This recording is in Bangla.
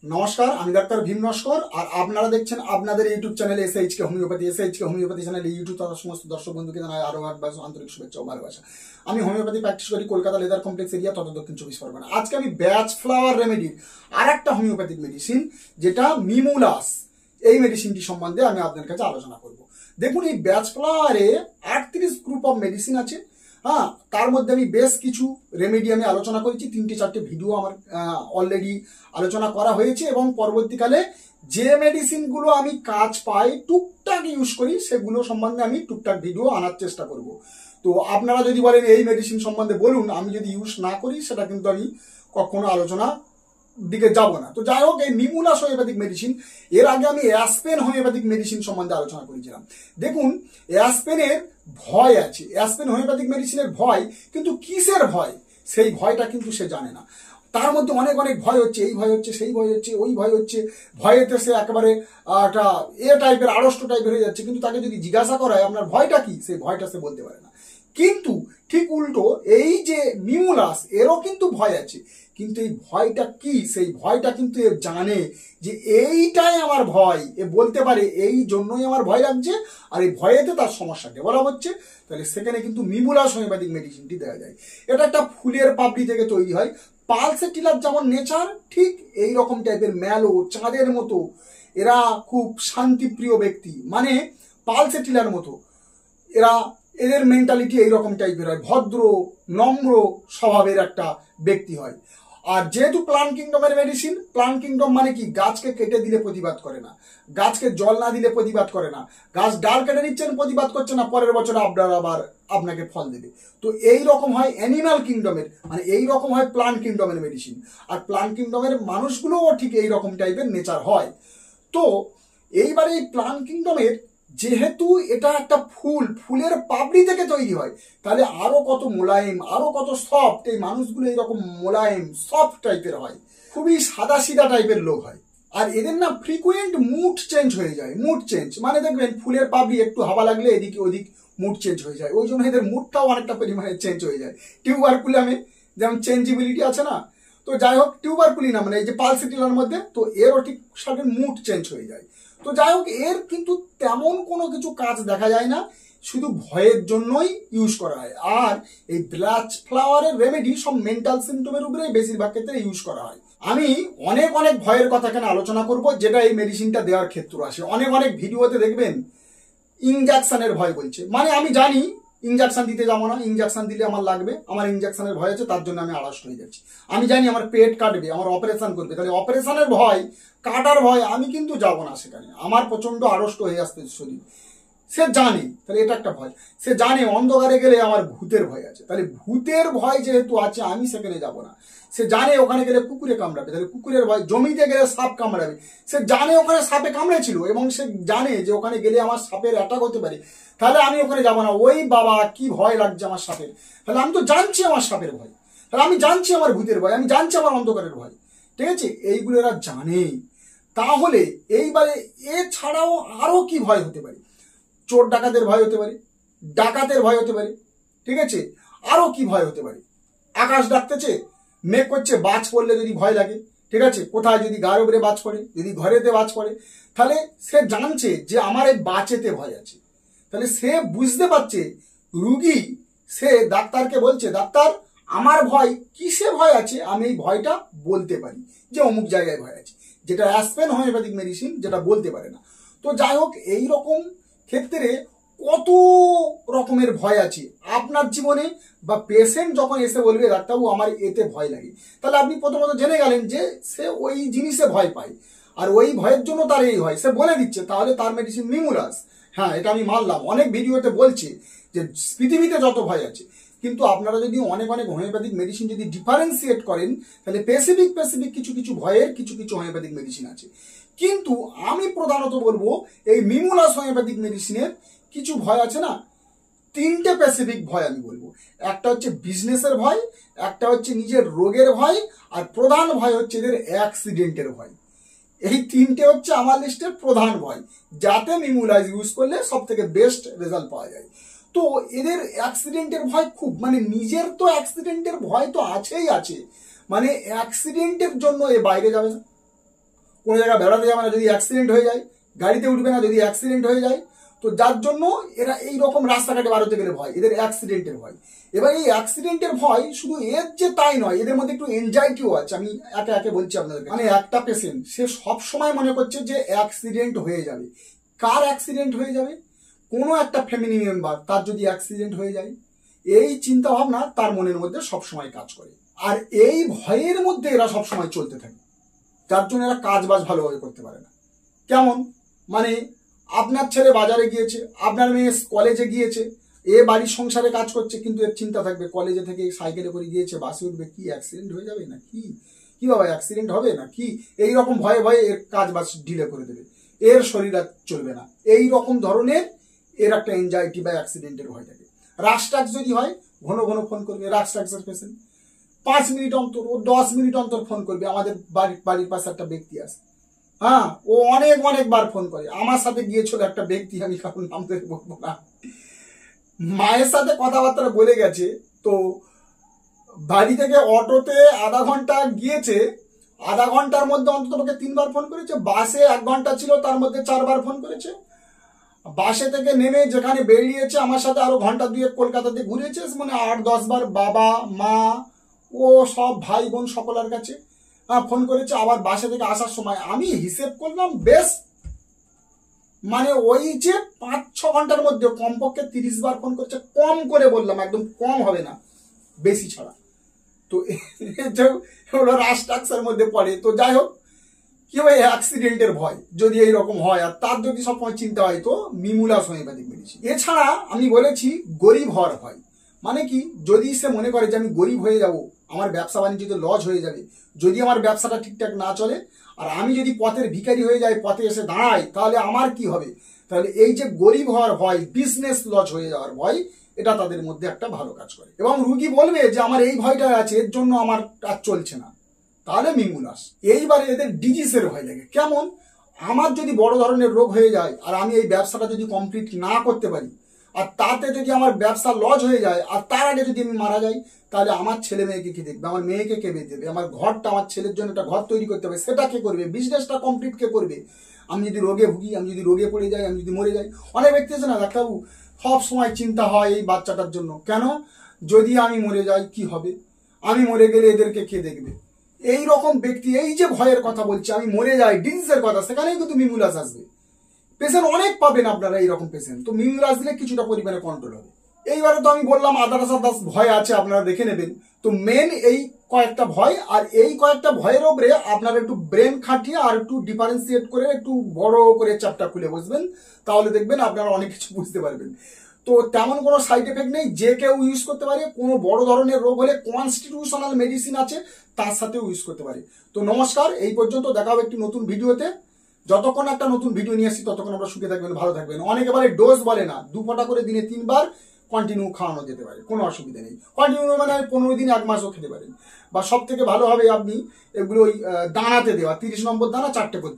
নমস্কার, আমি ডাক্তার ভীম নস্কর আর আপনারা দেখছেন আপনাদের ইউটিউব চ্যানেল এসএইচকে হোমিওপ্যাথি চ্যানেলে ইউটিউব তথা সমস্ত দর্শক বন্ধুকে জানাই আরো একবার আন্তরিক শুভেচ্ছা ও ভালোবাসা। আমি হোমিওপ্যাথি প্র্যাকটিস করি কলকাতা লেদার কমপ্লেক্স এরিয়া তথা দক্ষিণ 24 পরগনা। আজকে আমি ব্যাচ ফ্লাওয়ার রেমেডির আর একটা হোমিওপ্যাথিক মেডিসিন যেটা মিমুলাস, এই মেডিসিনটি সম্বন্ধে আমি আপনাদের কাছে আলোচনা করব। দেখুন, এই ব্যাচ ফ্লাওয়ারে 38 গ্রুপ অফ মেডিসিন আছে। হ্যাঁ, তার মধ্যে আমি বেশ কিছু রেমেডি আমি আলোচনা করেছি, 3-4টে ভিডিও আমার অলরেডি আলোচনা করা হয়েছে এবং পরবর্তীকালে যে মেডিসিনগুলো আমি কাজ পাই টুকটাক ইউজ করি সেগুলো সম্বন্ধে আমি টুকটাক ভিডিও আনার চেষ্টা করব। তো আপনারা যদি বলেন এই মেডিসিন সম্বন্ধে বলুন, আমি যদি ইউজ না করি সেটা কিন্তু আমি কখনো আলোচনা দিকে যাব না। তো যাই হোক, এই মিমুলাস হোমিওপ্যাথিক মেডিসিন, এর আগে আমি অ্যাসপেন হোমিওপ্যাথিক মেডিসিন সম্বন্ধে আলোচনা করেছিলাম। দেখুন, অ্যাসপেনের ভয় আছে, অ্যাসপেন হোমিওপ্যাথিক মেডিসিনের ভয়, কিন্তু কিসের ভয় সেই ভয়টা কিন্তু সে জানে না। তার মধ্যে অনেক অনেক ভয় হচ্ছে, এই ভয় হচ্ছে, সেই ভয় হচ্ছে, ওই ভয় হচ্ছে, ভয়েতে সে একেবারে একটা টাইপের আড়ষ্ট টাইপের হয়ে যাচ্ছে। কিন্তু তাকে যদি জিজ্ঞাসা করা হয় আপনার ভয়টা কি, সেই ভয়টা সে বলতে পারে না। কিন্তু ঠিক উল্টো, এই যে মিমুলাস, এরও কিন্তু ভয় আছে, কিন্তু এই ভয়টা কি সেই ভয়টা কিন্তু এ জানে যে এইটাই আমার ভয়। এ বলতে পারে এই জন্যই আমার ভয় লাগছে, আর এই ভয়েতে তার সমস্যাকে বলা হচ্ছে। তাহলে সেখানে কিন্তু মিমুলাস হোমিওপ্যাথিক মেডিসিনটি দেওয়া যায়। এটা একটা ফুলের পাপড়ি থেকে তৈরি হয়। পালসেটিলার যেমন নেচার, ঠিক এই রকম টাইপের ম্যালো চাঁদের মতো। এরা খুব শান্তিপ্রিয় ব্যক্তি, মানে পালসেটিলার মতো। এদের মেন্টালিটি এইরকম টাইপের হয়, ভদ্র নম্র স্বভাবের একটা ব্যক্তি হয়। আর যেহেতু প্লান্ট কিংডমের মেডিসিন, প্লান্ট কিংডম মানে কি, গাছকে কেটে দিলে প্রতিবাদ করে না, গাছকে জল না দিলে প্রতিবাদ করে না, গাছ ডাল কেটে নিচ্ছেন প্রতিবাদ করছে না, পরের বছর আবার আপনাকে ফল দেবে। তো এই রকম হয় অ্যানিমাল কিংডমের, মানে এই রকম হয় প্লান্ট কিংডমের মেডিসিন। আর প্লান্ট কিংডমের মানুষগুলোও ঠিক এই রকম টাইপের নেচার হয়। তো এইবারে এই প্লান্ট কিংডমের, যেহেতু এটা একটা ফুলের পাপড়ি থেকে তৈরি হয়, তাহলে আরো কত মোলায়েম, আরো কত সফট। এই মানুষগুলো এইরকম মোলায়েম সফট টাইপের হয়, খুবই সাদা সিধা টাইপের লোক হয়। আর এদের না ফ্রিকুয়েন্ট মুড চেঞ্জ হয়ে যায়। মুড চেঞ্জ মানে দেখবেন ফুলের পাপড়ি একটু হাওয়া লাগলে এদিকে ওদিক মুড চেঞ্জ হয়ে যায়, ওই জন্য এদের মুডটাও অনেকটা পরিমাণে চেঞ্জ হয়ে যায়। টিউবারকুলামে যেমন চেঞ্জেবিলিটি আছে না, তো যাই হোক টিউবারকুলিনাম মানে এই যে পালসেটিলার মধ্যে, তো এরও ঠিক সাডেন মুড চেঞ্জ হয়ে যায়। তো যাই হোক, এর কিন্তু তেমন কোনো কিছু কাজ দেখা যায় না, শুধু ভয়ের জন্যই ইউজ করা হয়। আর এই ব্যাচ ফ্লাওয়ারের রেমেডি সব মেন্টাল সিমটমের উপরে বেশিরভাগ ক্ষেত্রে ইউজ করা হয়। আমি অনেক অনেক ভয়ের কথা এখানে আলোচনা করব, যেটা এই মেডিসিনটা দেওয়ার ক্ষেত্রে আসে। অনেক অনেক ভিডিওতে দেখবেন ইনজেকশনের ভয় বলছে, মানে আমি জানি ইনজেকশন দিতে যাবো না, ইনজেকশন দিলে আমার লাগবে, আমার ইনজেকশনের ভয় আছে, তার জন্য আমি আড়ষ্ট হয়ে যাচ্ছি। আমি জানি আমার পেট কাটবে, আমার অপারেশন করবে, তাহলে অপারেশনের ভয়, কাটার ভয়, আমি কিন্তু যাব না সেখানে, আমার প্রচন্ড আড়ষ্ট হয়ে আসতে শরীর। সে জানে, তাহলে এটা একটা ভয়। সে জানে অন্ধকারে গেলে আমার ভূতের ভয় আছে, তাহলে ভূতের ভয় যেহেতু আছে আমি সেখানে যাব না। সে জানে ওখানে গেলে কুকুরে কামড়াবে, তাহলে কুকুরের ভয়। জমিতে গেলে সাপ কামড়াবে, সে জানে ওখানে সাপে কামড়েছিল এবং সে জানে যে ওখানে গেলে আমার সাপের অ্যাটাক হতে পারে, তাহলে আমি ওখানে যাব না। ওই বাবা কি ভয় লাগছে আমার সাপের, তাহলে আমি তো জানছি আমার সাপের ভয়, তাহলে আমি জানছি আমার ভূতের ভয়, আমি জানছি আমার অন্ধকারের ভয়। ঠিক আছে, এইগুলো এরা জানে। তাহলে এইবারে এছাড়াও আরো কি ভয় হতে পারে? চোর ডাকাতের ভয় হতে পারে, ডাকাতের ভয় হতে পারে। ঠিক আছে, আরো কি ভয় হতে পারে? আকাশ ডাকতেছে, মেঘ করছে, বাজ পড়লে যদি ভয় লাগে। ঠিক আছে, কোথায় যদি গায়ের উপরে বাজ পড়ে, যদি ঘরেতে বাজ পড়ে, তাহলে সে জানছে যে আমার এই বাঁচেতে ভয় আছে। তাহলে সে বুঝতে পারছে, রুগী সে ডাক্তারকে বলছে, ডাক্তার আমার ভয়, কিসে ভয় আছে আমি এই ভয়টা বলতে পারি, যে অমুক জায়গায় ভয় আছে, যেটা অ্যাসপেন হোমিওপ্যাথিক মেডিসিন যেটা বলতে পারে না। তো যাই হোক, এই রকম ক্ষেত্রে কত রকমের ভয় আছে আপনার জীবনে, বা পেশেন্ট যখন এসে বলবে ডাক্তারবাবু আমার এতে ভয় লাগে, তাহলে আপনি প্রথমত জেনে গেলেন যে সে ওই জিনিসে ভয় পায়, আর ওই ভয়ের জন্য তার এই হয়, সে বলে দিচ্ছে, তাহলে তার মেডিসিন মিমুলাস। হ্যাঁ, এটা আমি মানলাম, অনেক ভিডিওতে বলছে যে পৃথিবীতে যত ভয় আছে, কিন্তু আপনারা যদি অনেক অনেক হোমিওপ্যাথিক মেডিসিন যদি ডিফারেন্সিয়েট করেন, তাহলে স্পেসিফিক কিছু কিছু ভয়ের কিছু কিছু হোমিওপ্যাথিক মেডিসিন আছে। কিন্তু আমি প্রধানত বলবো এই মিমুলাস হোমিওপ্যাথিক মেডিসিনের কিছু ভয় আছে না, 3টে স্পেসিফিক ভয় আমি বলবো। একটা হচ্ছে বিজনেসের ভয়, একটা হচ্ছে নিজের রোগের ভয়, আর প্রধান ভয় হচ্ছে এদের অ্যাক্সিডেন্টের ভয়। এই 3টে হচ্ছে আমার লিস্টের প্রধান ভয়, যাতে মিমুলাস ইউজ করলে সব থেকে বেস্ট রেজাল্ট পাওয়া যায়। তো এদের অ্যাক্সিডেন্টের ভয় খুব, মানে নিজের তো অ্যাক্সিডেন্টের ভয় তো আছেই আছে, মানে অ্যাক্সিডেন্টের জন্য এ বাইরে যাবে না, কোনো জায়গায় বেড়াতে যাবে না যদি অ্যাক্সিডেন্ট হয়ে যায়, গাড়িতে উঠবে না যদি অ্যাক্সিডেন্ট হয়ে যায়। তো যার জন্য এরা এই রকম রাস্তাঘাটে বার হতে গেলে ভয়, এদের অ্যাক্সিডেন্টের ভয়। এবার এই অ্যাক্সিডেন্টের ভয় শুধু এর যে তাই নয়, এদের মধ্যে একটু এনজাইটিও আছে। আমি একে একে বলছি আপনাদেরকে। মানে একটা পেশেন্ট সে সব সময় মনে করছে যে অ্যাক্সিডেন্ট হয়ে যাবে। কার অ্যাক্সিডেন্ট হয়ে যাবে? কোনো একটা ফ্যামিলি মেম্বার তার যদি অ্যাক্সিডেন্ট হয়ে যায়, এই চিন্তা ভাবনা তার মনের মধ্যে সবসময় কাজ করে। আর এই ভয়ের মধ্যে এরা সবসময় চলতে থাকে, যার জন্য এরা কাজ বাজ ভালোভাবে করতে পারে না। কেমন? মানে আপনার ছেলে বাজারে গিয়েছে, আপনার মেয়ে কলেজে গিয়েছে, এ বাড়ির সংসারে কাজ করছে, কিন্তু এর চিন্তা থাকবে কলেজে থেকে সাইকেলে করে গিয়েছে, বাসে উঠবে, কি অ্যাক্সিডেন্ট হয়ে যাবে না কি বাবা অ্যাক্সিডেন্ট হবে না কি, এইরকম ভয়ে ভয়ে এর কাজ বাজ ঢিলে করে দেবে, এর শরীর আর চলবে না। এই রকম ধরনের এর একটা এনজাইটি বা অ্যাক্সিডেন্টের ভয় থাকে। রাস্টাক্স যদি হয়, ঘন ঘন ফোন করবে। রাস্টাক্সের পেশেন্ট 5 মিনিট অন্তর, ও 10 মিনিট অন্তর ফোন করবে। আমাদের বাড়ির পাশে একটা ব্যক্তি আছে, হ্যাঁ, ও অনেকবার ফোন করে। আমার সাথে গিয়েছিল একটা ব্যক্তি, আমি কারণ নাম ধরে বলবো না, মায়ের সাথে কথাবার্তা বলে গেছে। তো বাড়ি থেকে অটোতে আধা ঘন্টা গিয়েছে, আধা ঘন্টার মধ্যে অন্তত 3বার ফোন করেছে। বাসে 1 ঘন্টা ছিল, তার মধ্যে 4বার ফোন করেছে। বাসে থেকে নেমে যেখানে বেরিয়েছে আমার সাথে আরো ঘন্টা 2 কলকাতাতে ঘুরেছে, মানে 8-10 বার বাবা মা ও সব ভাই বোন সকলের কাছে ফোন করেছে। আবার বাসা থেকে আসার সময় আমি হিসেব করলাম, বেশ মানে ওই যে 5-6 ঘন্টার মধ্যে কমপক্ষে 30 বার ফোন করছে। কম করে বললাম, একদম কম হবে না, বেশি ছাড়া। তো এগুলো রাস্টাক্সের মধ্যে পড়ে। তো যাই হোক, কি হবে, অ্যাক্সিডেন্টের ভয় যদি এইরকম হয়, আর তার যদি সবসময় চিন্তা হয়, তো মিমুলাস হোমিওপ্যাথিক মেডিসিন। এছাড়া আমি বলেছি গরিব হওয়ার ভয়। মানে কি, যদি সে মনে করে যে আমি গরিব হয়ে যাব, আমার ব্যবসা বাণিজ্যতে লস হয়ে যাবে, যদি আমার ব্যবসাটা ঠিকঠাক না চলে, আর আমি যদি পথের ভিখারি হয়ে যাই, পথে এসে দাঁড়াই, তাহলে আমার কি হবে? তাহলে এই যে গরিব হওয়ার ভয়, বিজনেস লস হয়ে যাওয়ার ভয়, এটা তাদের মধ্যে একটা ভালো কাজ করে। এবং রুগী বলবে যে আমার এই ভয়টা আছে, এর জন্য আমার কাজ চলছে না, তাহলে মিমুলাস। এইবারে এদের ডিজিজের ভয় লাগে। কেমন? আমার যদি বড় ধরনের রোগ হয়ে যায়, আর আমি এই ব্যবসাটা যদি কমপ্লিট না করতে পারি, আর তাতে যদি আমার ব্যবসা লস হয়ে যায়, আর তার আগে যদি আমি মারা যাই, তাহলে আমার ছেলে মেয়েকে কে দেখবে? আমার মেয়েকে কে দেবে? আমার ঘরটা, আমার ছেলের জন্য একটা ঘর তৈরি করতে হবে, সেটা কে করবে? বিজনেসটা কমপ্লিট কে করবে? আমি যদি রোগে ভুগি, আমি যদি রোগে পড়ে যাই, আমি যদি মরে যাই, অনেক ব্যক্তি আছে না ডাক্তারবাবু, সব সময় চিন্তা হয় এই বাচ্চাটার জন্য। কেন? যদি আমি মরে যাই কি হবে? আমি মরে গেলে এদেরকে কে দেখবে? এই রকম ব্যক্তি, এই যে ভয়ের কথা বলছে, আমি মরে যাই, ডিজিজের কথা, সেখানেই কিন্তু মিমুলাস আসবে। পেশেন্ট অনেক পাবেন আপনারা এইরকম পেশেন্ট। তো মিমুলাস দিলে কিছুটা পরিমাণে কন্ট্রোল হবে। এইবারে তো আমি বললাম আদার্স ভয় আছে, আপনারা দেখে নেবেন। তো মেন এই কয়েকটা ভয়, আর এই কয়েকটা ভয়ের ওপরে আপনারা একটু ব্রেন খাটিয়ে আর একটু ডিফারেন্সিয়েট করে একটু বড় করে চ্যাপ্টার খুলে বসবেন, তাহলে দেখবেন আপনারা অনেক কিছু বুঝতে পারবেন। তো তেমন কোনো সাইড এফেক্ট নেই, যে কেউ ইউজ করতে পারে। কোনো বড় ধরনের রোগ হলে কনস্টিটিউশনাল মেডিসিন আছে, তার সাথেও ইউজ করতে পারে। তো নমস্কার, এই পর্যন্ত, দেখা হবে একটি নতুন ভিডিওতে। যতক্ষণ একটা নতুন ভিডিও নিয়ে আসছি, ততক্ষণ আমরা সুখে থাকবেন, ভালো থাকবেন। অনেকে বলে ডোজ বলে না, 2 ফোঁটা করে দিনে 3 বার কন্টিনিউ খাওয়ানো যেতে পারে, কোনো অসুবিধা নেই। কন্টিনিউ মানে 15 দিন 1 মাসও খেতে পারেন। বা সব থেকে ভালো হবে আপনি এগুলো ওই দানাতে দেওয়া, 30 নম্বর দানা 4টে করে